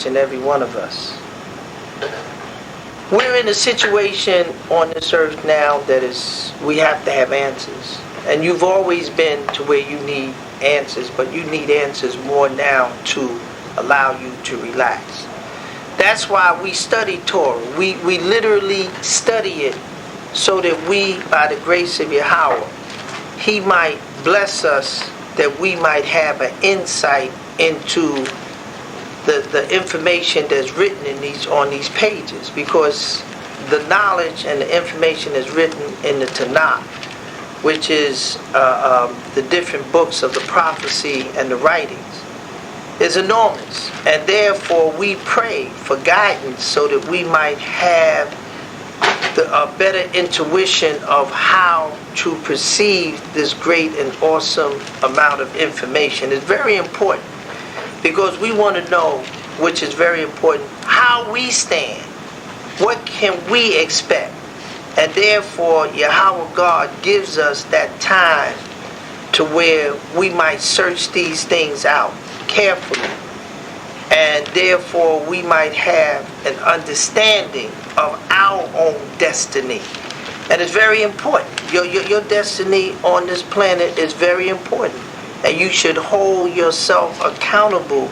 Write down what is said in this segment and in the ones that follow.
each and every one of us. We're in a situation on this earth now that we have to have answers. And you've always been to where you need answers, but you need answers more now to allow you to relax. That's why we study Torah. We literally study it so that we, by the grace of Yahweh, He might bless us, that we might have an insight into the information that's written on these pages, because the knowledge and the information is written in the Tanakh, which is the different books of the prophecy and the writings, is enormous. And therefore we pray for guidance so that we might have a better intuition of how to perceive this great and awesome amount of information. It's very important, because we want to know, which is very important, how we stand. What can we expect? And therefore, Yahweh God gives us that time to where we might search these things out carefully. And therefore, we might have an understanding of our own destiny. And it's very important. Your destiny on this planet is very important. And you should hold yourself accountable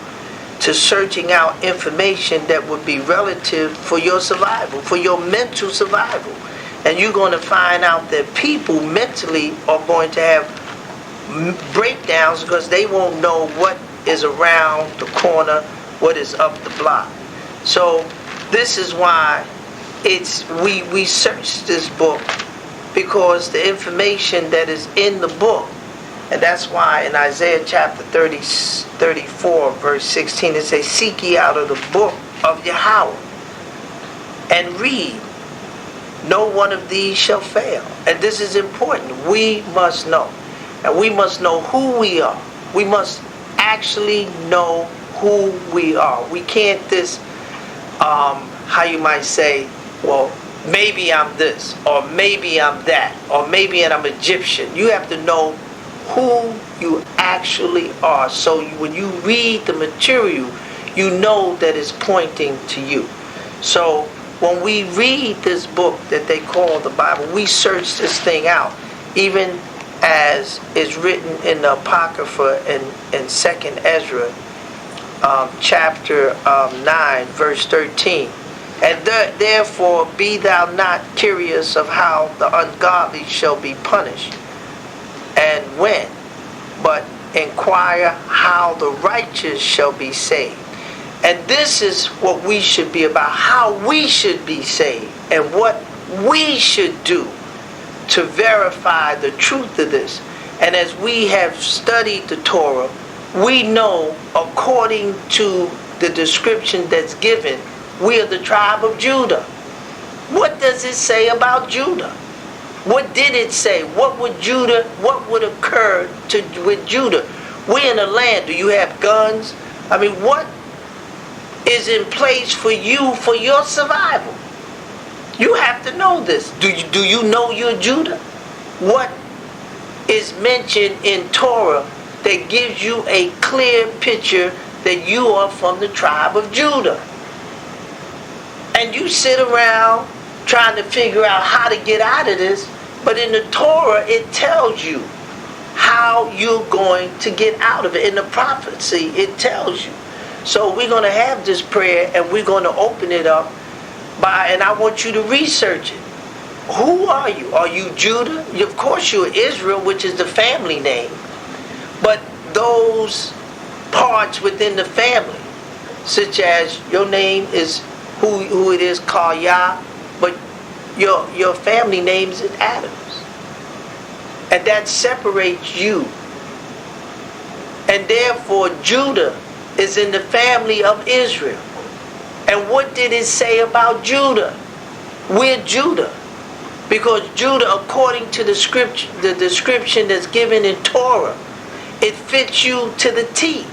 to searching out information that would be relative for your survival, for your mental survival. And you're going to find out that people mentally are going to have breakdowns because they won't know what is around the corner, what is up the block. So this is why we search this book, because the information that is in the book. And that's why in Isaiah chapter 34, verse 16, it says, "Seek ye out of the book of Yahweh, and read. No one of these shall fail." And this is important. We must know. And we must know who we are. We must actually know who we are. We can't how you might say, well, maybe I'm this, or maybe I'm that, or maybe I'm Egyptian. You have to know who you actually are. So when you read the material, you know that it's pointing to you. So when we read this book that they call the Bible, we search this thing out, even as is written in the Apocrypha in 2nd Ezra, chapter 9, verse 13. "And therefore be thou not curious of how the ungodly shall be punished, and when, but inquire how the righteous shall be saved." And this is what we should be about, how we should be saved, and what we should do to verify the truth of this. And as we have studied the Torah, we know, according to the description that's given, we are the tribe of Judah. What does it say about Judah? What did it say? What would occur with Judah? We're in a land. Do you have guns? I mean, what is in place for you for your survival? You have to know this. Do you know you're Judah? What is mentioned in Torah that gives you a clear picture that you are from the tribe of Judah? And you sit around trying to figure out how to get out of this, but in the Torah it tells you how you're going to get out of it. In the prophecy it tells you. So we're going to have this prayer, and we're going to open it up and I want you to research it. Who are you? Are you Judah? Of course you're Israel, which is the family name. But those parts within the family, such as your name is who it is called Yah, but your family name is Adams. And that separates you. And therefore Judah is in the family of Israel. And what did it say about Judah? We're Judah. Because Judah, according to the scripture, the description that's given in Torah, it fits you to the T.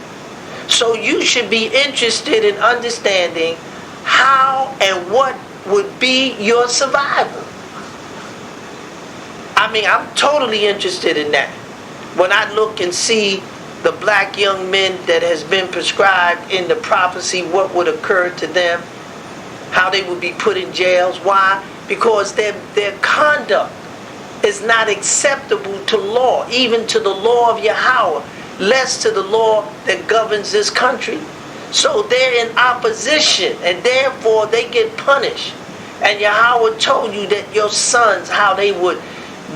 So you should be interested in understanding how and what would be your survival. I mean, I'm totally interested in that. When I look and see the black young men that has been prescribed in the prophecy what would occur to them, how they would be put in jails. Why? Because their conduct is not acceptable to law, even to the law of Yahweh, less to the law that governs this country. So they're in opposition, and therefore they get punished. And Yahweh told you that your sons, how they would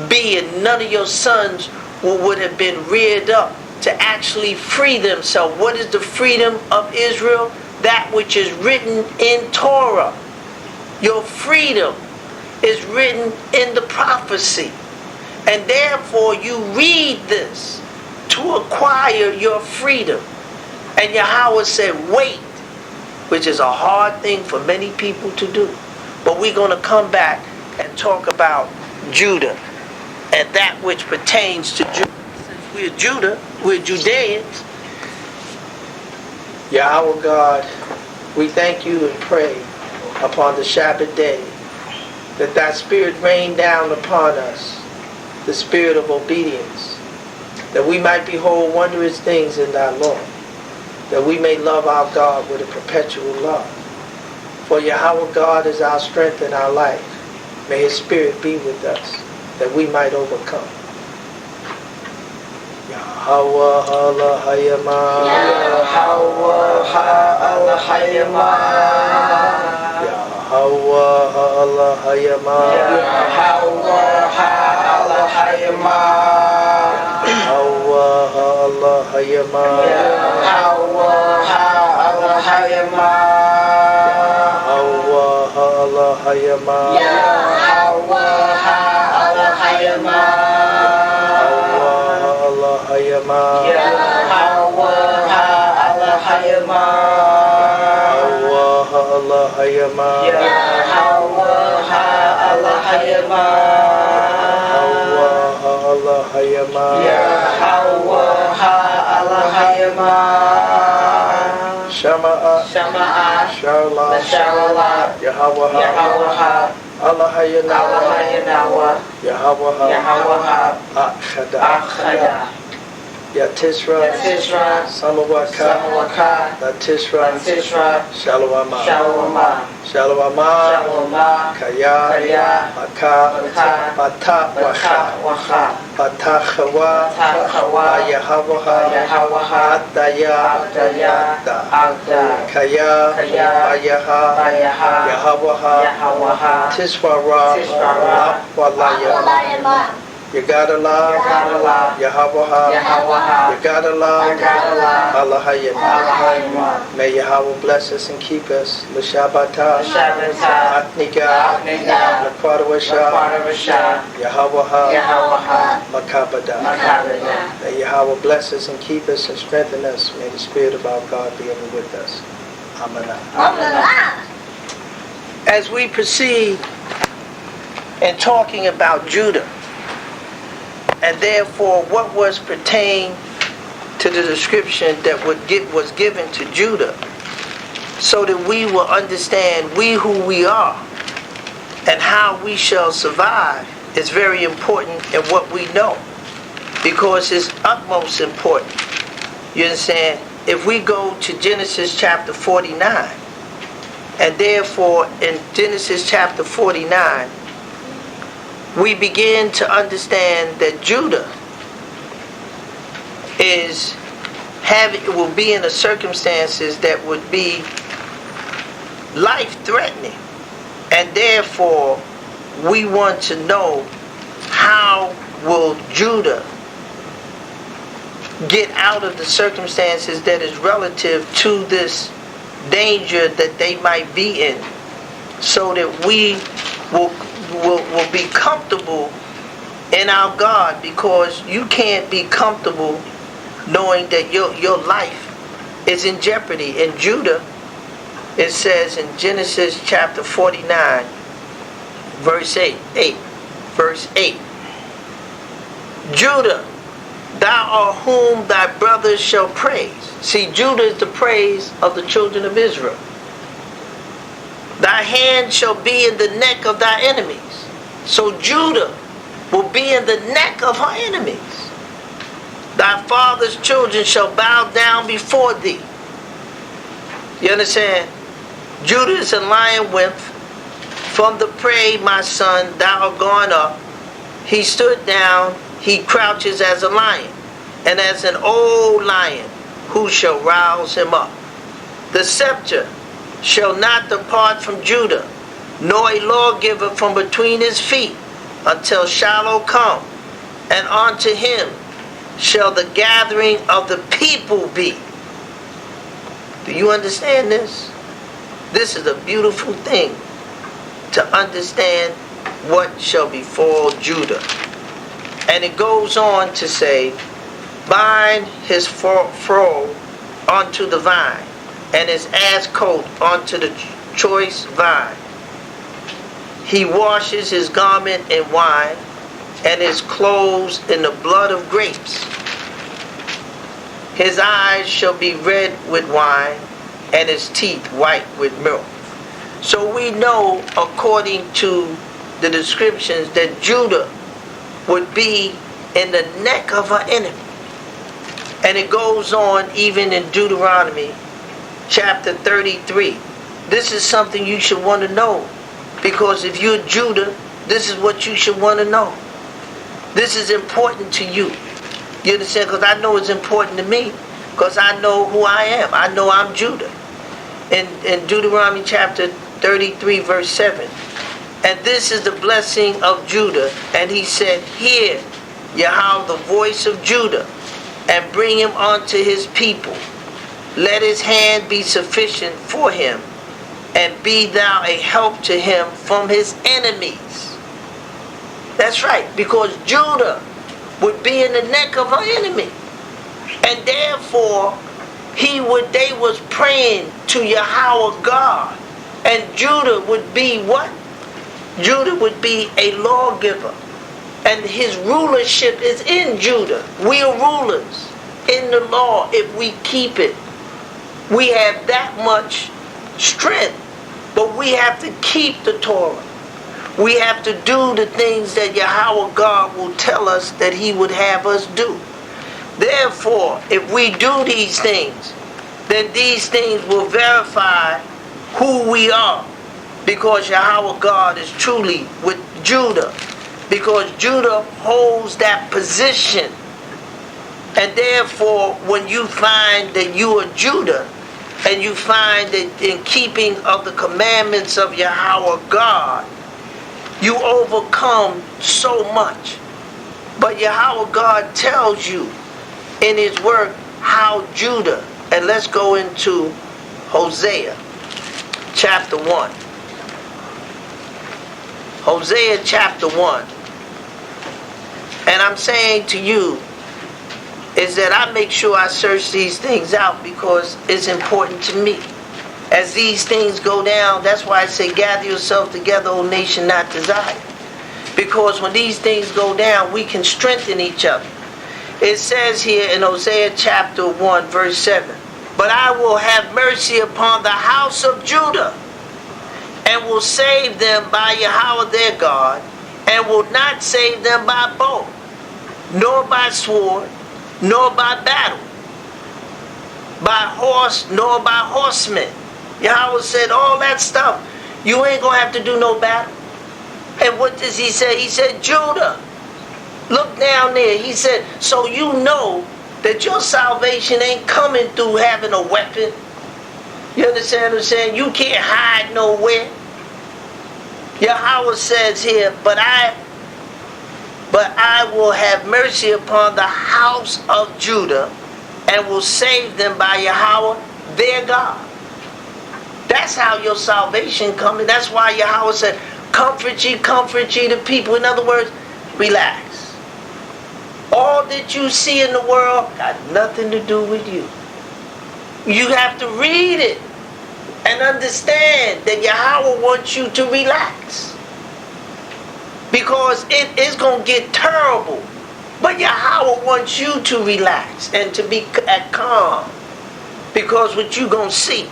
be, and none of your sons would have been reared up to actually free themselves. What is the freedom of Israel? That which is written in Torah. Your freedom is written in the prophecy. And therefore you read this to acquire your freedom. And Yahweh said, wait, which is a hard thing for many people to do. But we're going to come back and talk about Judah and that which pertains to Judah. Since we're Judah, we're Judeans. Yahweh God, we thank you and pray upon the Shabbat day that thy spirit rain down upon us, the spirit of obedience, that we might behold wondrous things in thy law, that we may love our God with a perpetual love. For Yahweh God is our strength and our life. May his spirit be with us, that we might overcome. Yahweh Elohayama, Yahweh Elohayama, Yahweh Elohayama, Yahweh Elohayama, Yahweh Elohayama, Yahweh Elohayama, Yahweh Elohayama, Yahweh Elohayama, Elohayama, Yahweh Elohayama, Yahweh Elohayama, Yahweh Elohayama, Yahweh Elohayama, Yahweh Elohayama, Shama'a, Shama'a, Sharla, Sharla, Yahweh, Yahweh, Elohayama, Yahweh, Yahweh, Achada, Yatisra, Samawaka, Latisra, Shalawama, Shalawama, Kaya, Maka, Bata, Wacha, Batachawa, Yahweh, Adaya, Kaya, Bayaha, Yahweh, Tiswara, Walaya. You gotta love Yahweh. You gotta love Elohayim. May Yahweh bless us and keep us. L'Shabbata, Atnika, L'Kwadawasha, Yahweh, Makabada. May Yahweh bless us and keep us and strengthen us. May the Spirit of our God be ever with us. Amen. As we proceed in talking about Judah, and therefore what was pertained to the description that was given to Judah, so that we will understand we who we are and how we shall survive, is very important in what we know, because it's utmost important. You understand? If we go to Genesis chapter 49, and therefore in Genesis chapter 49, we begin to understand that Judah will be in the circumstances that would be life-threatening. And therefore, we want to know, how will Judah get out of the circumstances that is relative to this danger that they might be in, so that we will be comfortable in our God, because you can't be comfortable knowing that your life is in jeopardy. In Judah, it says in Genesis chapter 49, verse 8, Judah, thou art whom thy brothers shall praise. See, Judah is the praise of the children of Israel. Thy hand shall be in the neck of thy enemies. So Judah will be in the neck of her enemies. Thy father's children shall bow down before thee. You understand? Judah is a lion nymph. From the prey, my son, thou art gone up. He stood down, he crouches as a lion, and as an old lion, who shall rouse him up? The scepter shall not depart from Judah, nor a lawgiver from between his feet, until Shiloh come, and unto him shall the gathering of the people be. Do you understand this? This is a beautiful thing, to understand what shall befall Judah. And it goes on to say, bind his fro unto the vine, and his ass coat unto the choice vine. He washes his garment in wine, and his clothes in the blood of grapes. His eyes shall be red with wine, and his teeth white with milk. So we know, according to the descriptions, that Judah would be in the neck of her enemy. And it goes on even in Deuteronomy chapter 33. This is something you should want to know, because if you're Judah, this is what you should want to know. This is important to you. You understand? Because I know it's important to me, because I know who I am. I know I'm Judah. In Deuteronomy chapter 33 verse 7. And this is the blessing of Judah. And he said, hear, Yahweh, the voice of Judah, and bring him unto his people. Let his hand be sufficient for him, and be thou a help to him from his enemies. That's right, because Judah would be in the neck of her enemy. And therefore, they was praying to Yahweh God. And Judah would be what? Judah would be a lawgiver. And his rulership is in Judah. We are rulers in the law if we keep it. We have that much strength. But we have to keep the Torah. We have to do the things that Yahweh God will tell us that he would have us do. Therefore, if we do these things, then these things will verify who we are. Because Yahweh God is truly with Judah. Because Judah holds that position. And therefore, when you find that you are Judah, and you find that in keeping of the commandments of Yahweh God, you overcome so much. But Yahweh God tells you in his word how Judah, and let's go into Hosea chapter 1. Hosea chapter 1. And I'm saying to you is that I make sure I search these things out because it's important to me. As these things go down, that's why I say gather yourself together, O nation not desired. Because when these things go down, we can strengthen each other. It says here in Hosea chapter 1 verse 7, but I will have mercy upon the house of Judah, and will save them by Yahweh their God, and will not save them by bow, nor by sword, nor by battle, by horse, nor by horsemen. Yahweh said all that stuff. You ain't going to have to do no battle. And what does he say? He said, Judah, look down there. He said, so you know that your salvation ain't coming through having a weapon. You understand what I'm saying? You can't hide nowhere. Yahweh says here, but I will have mercy upon the house of Judah, and will save them by Yahweh their God. That's how your salvation comes. That's why Yahweh said, comfort ye the people. In other words, relax. All that you see in the world got nothing to do with you. You have to read it and understand that Yahweh wants you to relax. Because it is going to get terrible. But Yahweh wants you to relax and to be at calm. Because what you're going to see.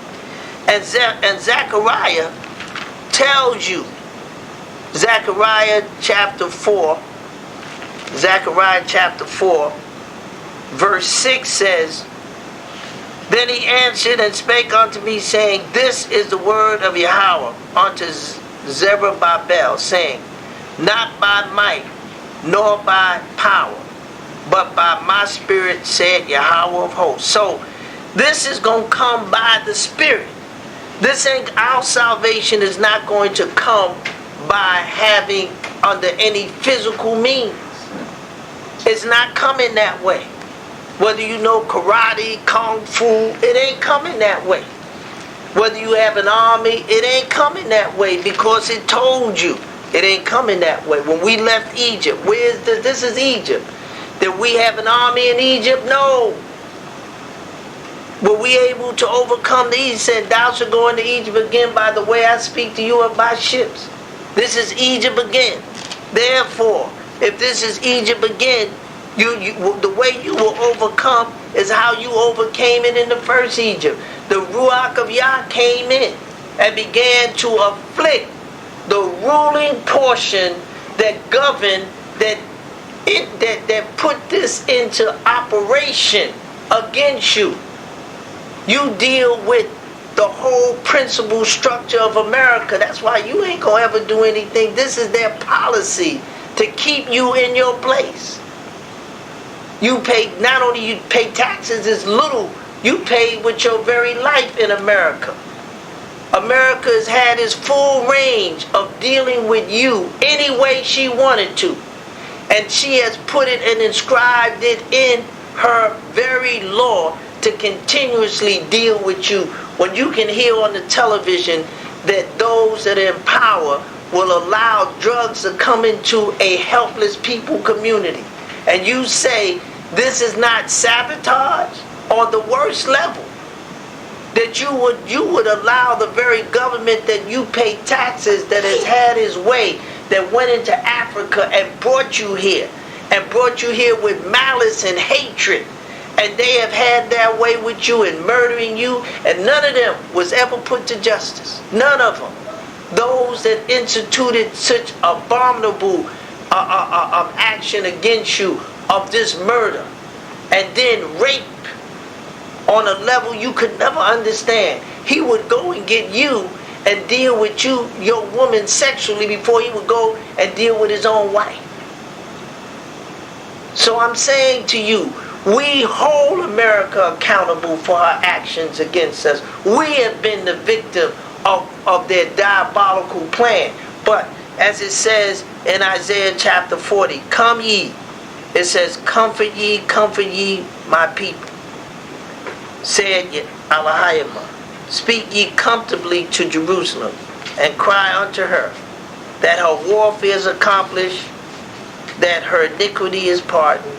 And Zechariah tells you, Zechariah chapter 4, verse 6 says, Then he answered and spake unto me, saying, This is the word of Yahweh unto Zerubbabel, saying, Not by might, nor by power, but by my spirit, said Yahweh of hosts. So, this is going to come by the Spirit. This ain't, our salvation is not going to come by having under any physical means. It's not coming that way. Whether you know karate, kung fu, it ain't coming that way. Whether you have an army, it ain't coming that way, because it told you it ain't coming that way. When we left Egypt, where's this is Egypt. Did we have an army in Egypt? No. Were we able to overcome the Egypt? Said, Thou shalt go into Egypt again by the way I speak to you of by ships. This is Egypt again. Therefore, if this is Egypt again, the way you will overcome is how you overcame it in the first Egypt. The Ruach of Yah came in and began to afflict the ruling portion that governed, that put this into operation against you. You deal with the whole principle structure of America. That's why you ain't gonna ever do anything. This is their policy to keep you in your place. You pay, not only you pay taxes as little, you pay with your very life in America. America has had its full range of dealing with you any way she wanted to. And she has put it and inscribed it in her very law to continuously deal with you. When you can hear on the television that those that are in power will allow drugs to come into a helpless people community, and you say this is not sabotage on the worst level, that you would allow the very government that you pay taxes, that has had its way, that went into Africa and brought you here with malice and hatred, and they have had their way with you and murdering you, and none of them was ever put to justice. None of them. Those that instituted such abominable action against you of this murder, and then rape on a level you could never understand. He would go and get you and deal with you, your woman, sexually before he would go and deal with his own wife. So I'm saying to you, we hold America accountable for her actions against us. We have been the victim of their diabolical plan. But as it says in Isaiah chapter 40, come ye. It says, comfort ye my people. Said Elohim, speak ye comfortably to Jerusalem, and cry unto her, that her warfare is accomplished, that her iniquity is pardoned,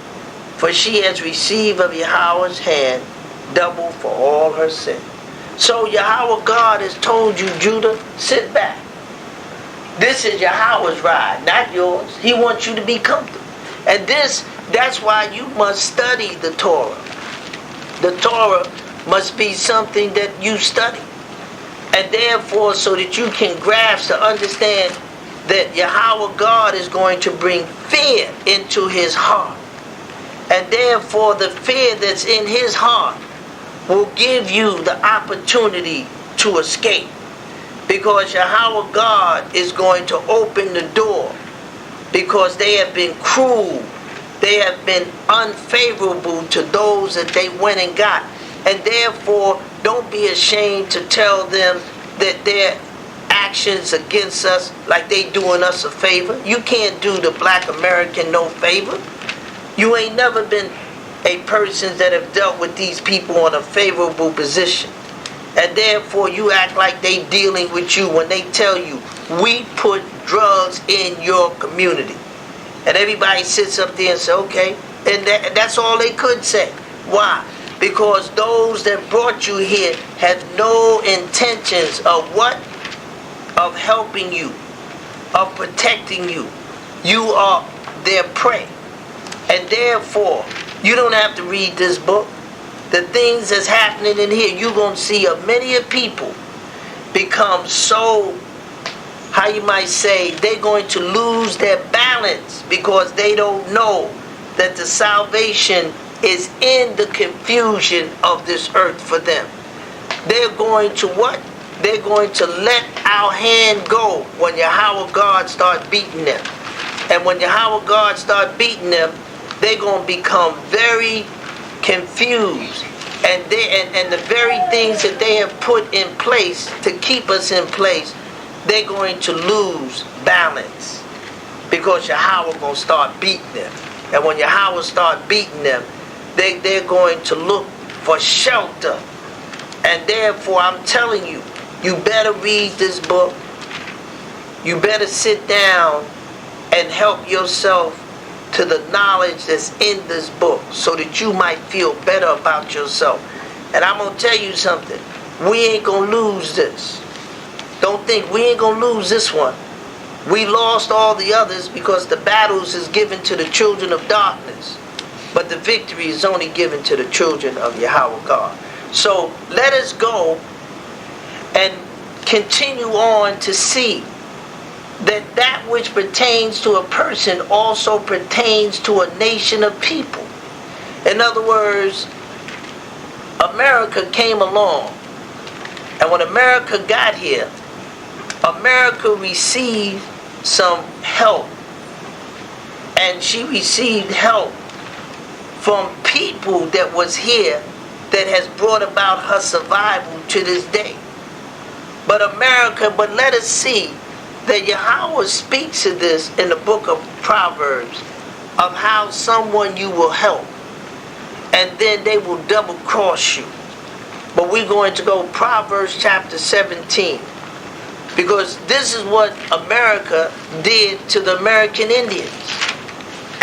for she has received of Yahweh's hand double for all her sin. So Yahweh God has told you, Judah, sit back. This is Yahweh's ride, not yours. He wants you to be comfortable. And that's why you must study the Torah. The Torah must be something that you study. And therefore, so that you can grasp to understand that Yahweh God is going to bring fear into his heart. And therefore, the fear that's in his heart will give you the opportunity to escape. Because Yahweh God is going to open the door. Because they have been cruel. They have been unfavorable to those that they went and got. And therefore, don't be ashamed to tell them that their actions against us, like they doing us a favor. You can't do the black American no favor. You ain't never been a person that have dealt with these people on a favorable position. And therefore, you act like they dealing with you when they tell you, we put drugs in your community. And everybody sits up there and says, okay. And that's all they could say. Why? Because those that brought you here have no intentions of what? Of helping you, of protecting you. You are their prey. And therefore, you don't have to read this book. The things that's happening in here, you're going to see many of people become so, how you might say, they're going to lose their balance because they don't know that the salvation is in the confusion of this earth for them. They're going to what? They're going to let our hand go when Yahweh God start beating them. And when Yahweh God start beating them, they're going to become very confused. And the very things that they have put in place to keep us in place, they're going to lose balance. Because Yahweh going to start beating them. And when Yahweh start beating them, they're going to look for shelter. And therefore, I'm telling you, you better read this book. You better sit down and help yourself to the knowledge that's in this book so that you might feel better about yourself. And I'm going to tell you something. We ain't going to lose this. Don't think we ain't going to lose this one. We lost all the others because the battles is given to the children of darkness. But the victory is only given to the children of Yahweh God. So let us go and continue on to see that which pertains to a person also pertains to a nation of people. In other words, America came along. And when America got here, America received some help. And she received help from people that was here that has brought about her survival to this day. But let us see that Yahweh speaks of this in the book of Proverbs, of how someone you will help, and then they will double cross you. But we're going to go Proverbs chapter 17, because this is what America did to the American Indians.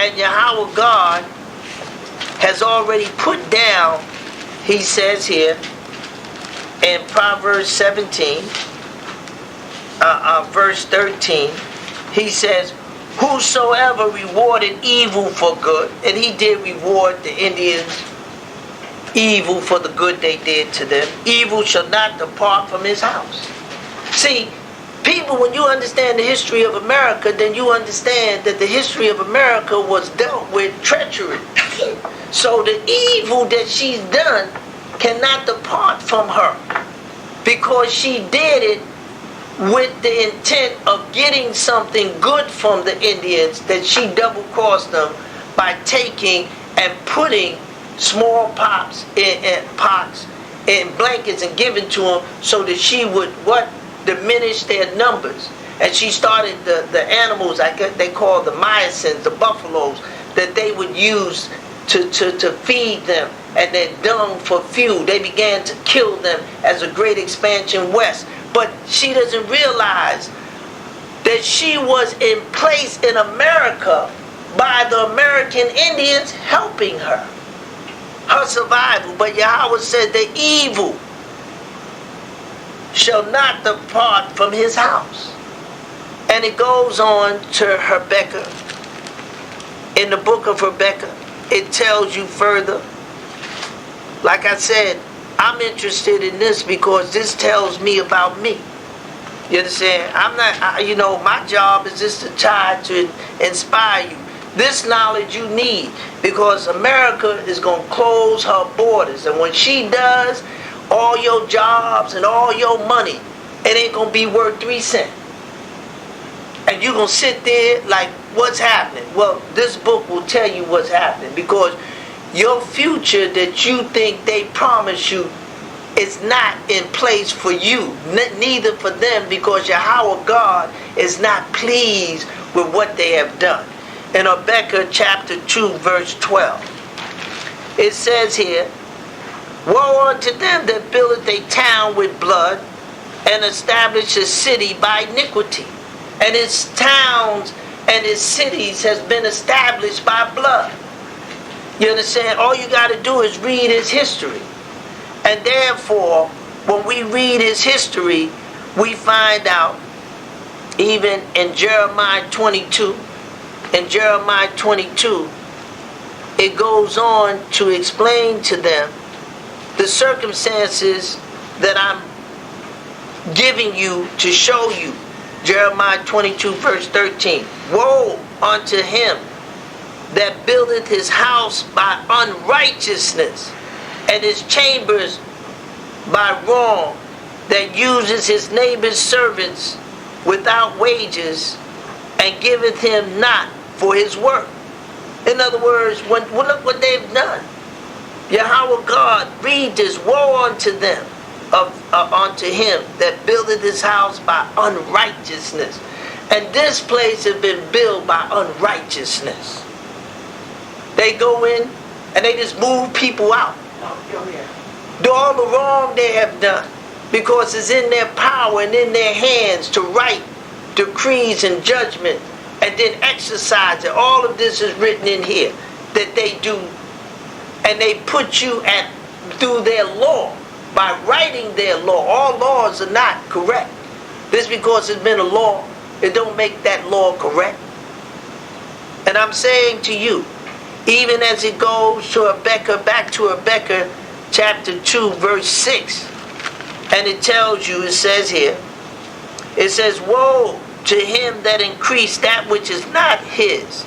And Yahweh God has already put down, he says here in Proverbs 17, verse 13, he says, whosoever rewarded evil for good, and he did reward the Indians evil for the good they did to them, evil shall not depart from his house. See, people, when you understand the history of America, then you understand that the history of America was dealt with treachery. So the evil that she's done cannot depart from her, because she did it with the intent of getting something good from the Indians, that she double-crossed them by taking and putting small pots in blankets and giving to them so that she would diminish their numbers. And she started the animals, I guess they call the myosins, the buffaloes, that they would use to feed them, and their dung for fuel. They began to kill them as a great expansion west. But she doesn't realize that she was in place in America by the American Indians helping her survival. But Yahweh said the evil shall not depart from his house. And it goes on to Rebecca. In the book of Rebecca, it tells you further. Like I said, I'm interested in this because this tells me about me. You understand? My job is just to try to inspire you. This knowledge you need, because America is going to close her borders. And when she does, all your jobs and all your money, it ain't going to be worth 3 cents. And you're going to sit there like, what's happening? Well, this book will tell you what's happening, because your future that you think they promise you is not in place for you, neither for them, because Yahweh God is not pleased with what they have done. In Habakkuk chapter 2, verse 12, it says here, woe unto them that buildeth a town with blood, and establish a city by iniquity. And its towns and its cities has been established by blood. You understand? All you got to do is read his history. And therefore, when we read his history, we find out, even in Jeremiah 22, it goes on to explain to them the circumstances that I'm giving you to show you. Jeremiah 22, verse 13. Woe unto him that buildeth his house by unrighteousness, and his chambers by wrong, that uses his neighbor's servants without wages, and giveth him not for his work. In other words, look what they've done. Yahweh God, read this: woe unto them, unto him that buildeth his house by unrighteousness. And this place has been built by unrighteousness. They go in and they just move people out. Do all the wrong they have done, because it's in their power and in their hands to write decrees and judgment and then exercise it. All of this is written in here that they do, and they put you through their law by writing their law. All laws are not correct. This because it's been a law, it don't make that law correct. And I'm saying to you, even as it goes to Habakkuk, back to Habakkuk chapter 2 verse 6, and it tells you, it says here, it says, woe to him that increased that which is not his,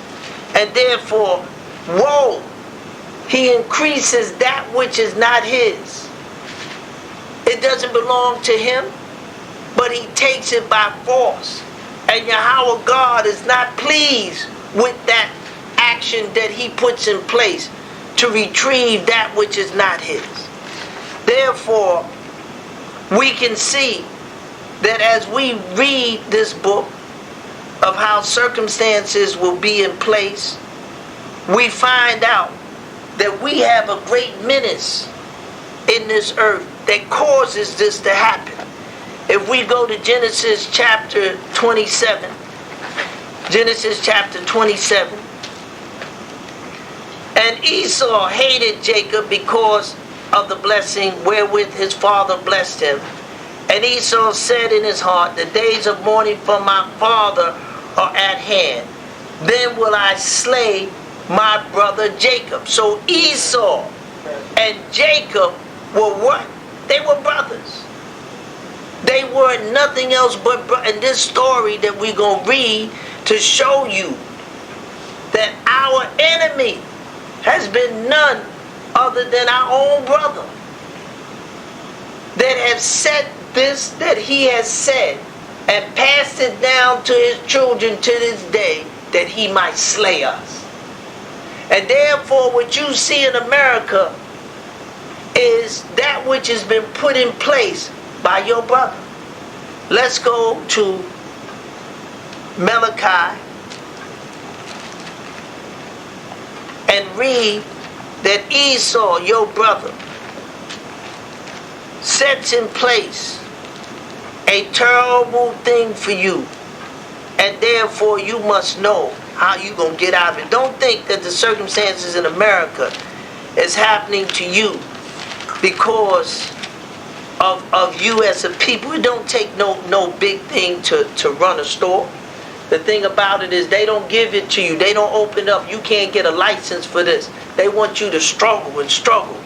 and therefore woe, he increases that which is not his. It doesn't belong to him, but he takes it by force. And Yahweh God is not pleased with that action that he puts in place to retrieve that which is not his. Therefore, we can see that as we read this book of how circumstances will be in place, we find out that we have a great menace in this earth that causes this to happen. If we go to Genesis chapter 27, Genesis chapter 27, and Esau hated Jacob because of the blessing wherewith his father blessed him. And Esau said in his heart, the days of mourning for my father are at hand. Then will I slay my brother Jacob. So Esau and Jacob were what? They were brothers. They were nothing else but in this story that we're going to read to show you that our enemy has been none other than our own brother that has said this that he has said and passed it down to his children to this day, that he might slay us. And therefore what you see in America is that which has been put in place by your brother. Let's go to Malachi and read that Esau, your brother, sets in place a terrible thing for you, and therefore you must know how you're going to get out of it. Don't think that the circumstances in America is happening to you because of you as a people. It don't take no big thing to run a store. The thing about it is they don't give it to you. They don't open up. You can't get a license for this. They want you to struggle and struggle.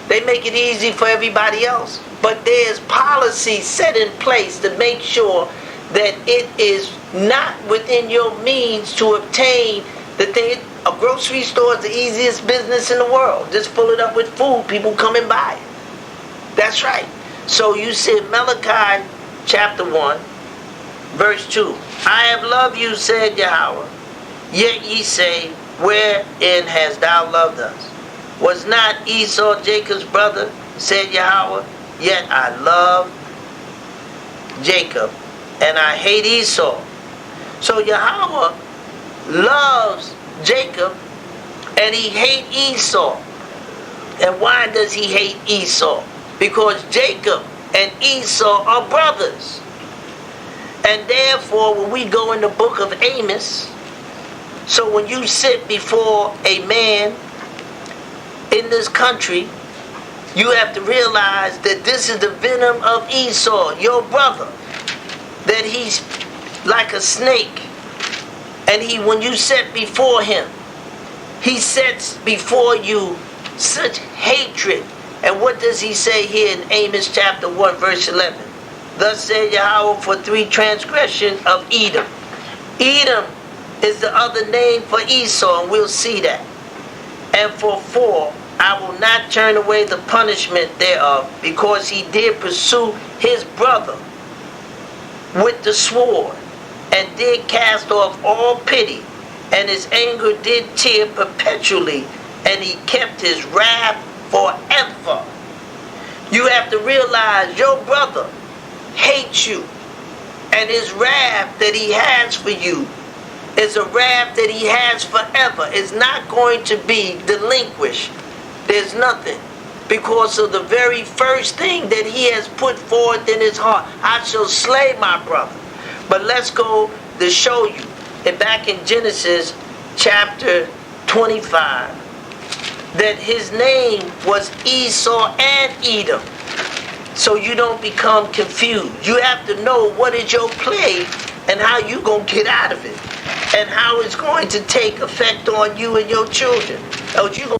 They make it easy for everybody else. But there's policy set in place to make sure that it is not within your means to obtain the thing. A grocery store is the easiest business in the world. Just fill it up with food. People come and buy it. That's right. So you said Malachi chapter 1, verse 2. I have loved you, said Yahweh. Yet ye say, wherein hast thou loved us? Was not Esau Jacob's brother, said Yahweh? Yet I love Jacob, and I hate Esau. So Yahweh loves Jacob, and he hates Esau. And why does he hate Esau? Because Jacob and Esau are brothers. And therefore, when we go in the book of Amos, so when you sit before a man in this country, you have to realize that this is the venom of Esau, your brother. That he's like a snake. And when you sit before him, he sets before you such hatred. And what does he say here in Amos chapter 1 verse 11? Thus said Yahweh, for 3 transgressions of Edom. Edom is the other name for Esau, and we'll see that. And for 4, I will not turn away the punishment thereof, because he did pursue his brother with the sword, and did cast off all pity, and his anger did tear perpetually, and he kept his wrath forever. You have to realize your brother hates you, and his wrath that he has for you is a wrath that he has forever. It's not going to be delinquished. There's nothing, because of the very first thing that he has put forth in his heart. I shall slay my brother. But let's go to show you. And back in Genesis chapter 25, that his name was Esau and Edom. So you don't become confused. You have to know what is your play and how you going to get out of it, and how it's going to take effect on you and your children. Or you